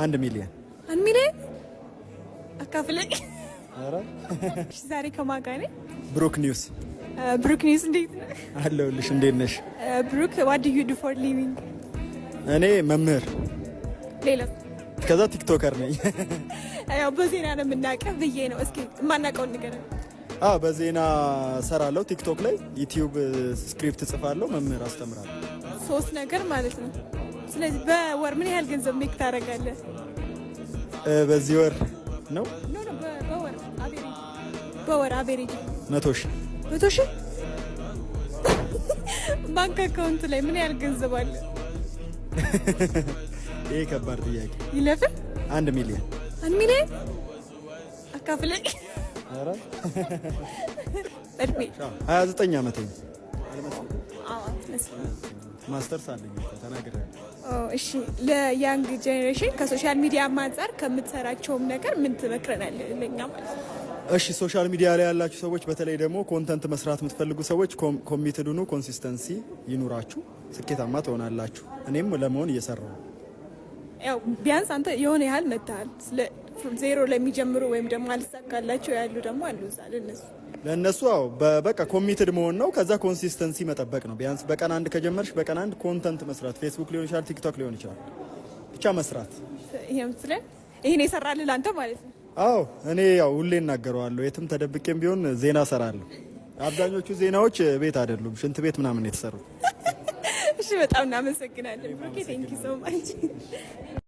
1 ሚሊዮን። 1 ሚሊዮን አካፍለኝ። ኧረ ዛሬ ከማን ጋር ነኝ? ብሩክ ኒውስ። ብሩክ ኒውስ እንዴት ነህ? አለሁልሽ። እንዴት ነሽ? ብሩክ what do you do for living? እኔ መምህር፣ ሌላ ከዛ ቲክቶከር ነኝ። ያው በዜና ነው የምናውቀው ብዬ ነው። እስኪ የማናውቀውን ንገረን። በዜና ሰራለሁ፣ ቲክቶክ ላይ፣ ዩቲዩብ ስክሪፕት ጽፋለሁ፣ መምህር አስተምራለሁ። 3 ነገር ማለት ነው። ስለዚህ በወር ምን ያህል ገንዘብ ሜክ ታደርጋለህ? በዚህ ወር ነው በወር አቬሬጅ 100,000። 100,000 ባንክ አካውንት ላይ ምን ያህል ገንዘብ አለ? ይሄ ከባድ ጥያቄ። ይለፍ 1 ሚሊዮን። 1 ሚሊዮን አካፍለኝ። ኧረ እድሜ 29 ዓመቴ ነው። መስሎኝ ማስተርስ አለኝ ተናግሬያለሁ። እሺ ለያንግ ጄኔሬሽን ከሶሻል ሚዲያ አንጻር ከምትሰራቸውም ነገር ምን ትመክረናለህ ለኛ ማለት ነው? እሺ ሶሻል ሚዲያ ላይ ያላችሁ ሰዎች፣ በተለይ ደግሞ ኮንተንት መስራት የምትፈልጉ ሰዎች ኮሚትድ ሁኑ፣ ኮንሲስተንሲ ይኑራችሁ፣ ስኬታማ ትሆናላችሁ። እኔም ለመሆን እየሰራሁ ነው። ያው ቢያንስ አንተ የሆነ ያህል መጥተሃል። ዜሮ ለሚጀምሩ ወይም ደግሞ አልሳካላቸው ያሉ ደግሞ አሉ። ለእነሱ በቃ ኮሚትድ መሆን ነው። ከዛ ኮንሲስተንሲ መጠበቅ ነው። ቢያንስ በቀን አንድ ከጀመርሽ በቀን አንድ ኮንተንት መስራት፣ ፌስቡክ ሊሆን ይችላል፣ ቲክቶክ ሊሆን ይችላል፣ ብቻ መስራት። ይሄን የሰራልህ ለአንተ ማለት ነው? እኔ ያው ሁሌ እናገረዋለሁ፣ የትም ተደብቄም ቢሆን ዜና ሰራለሁ። አብዛኞቹ ዜናዎች ቤት አይደሉም፣ ሽንት ቤት ምናምን የተሰሩት። እሺ በጣም እናመሰግናለን ብሩኬ። ቴንኪ ሶ ማች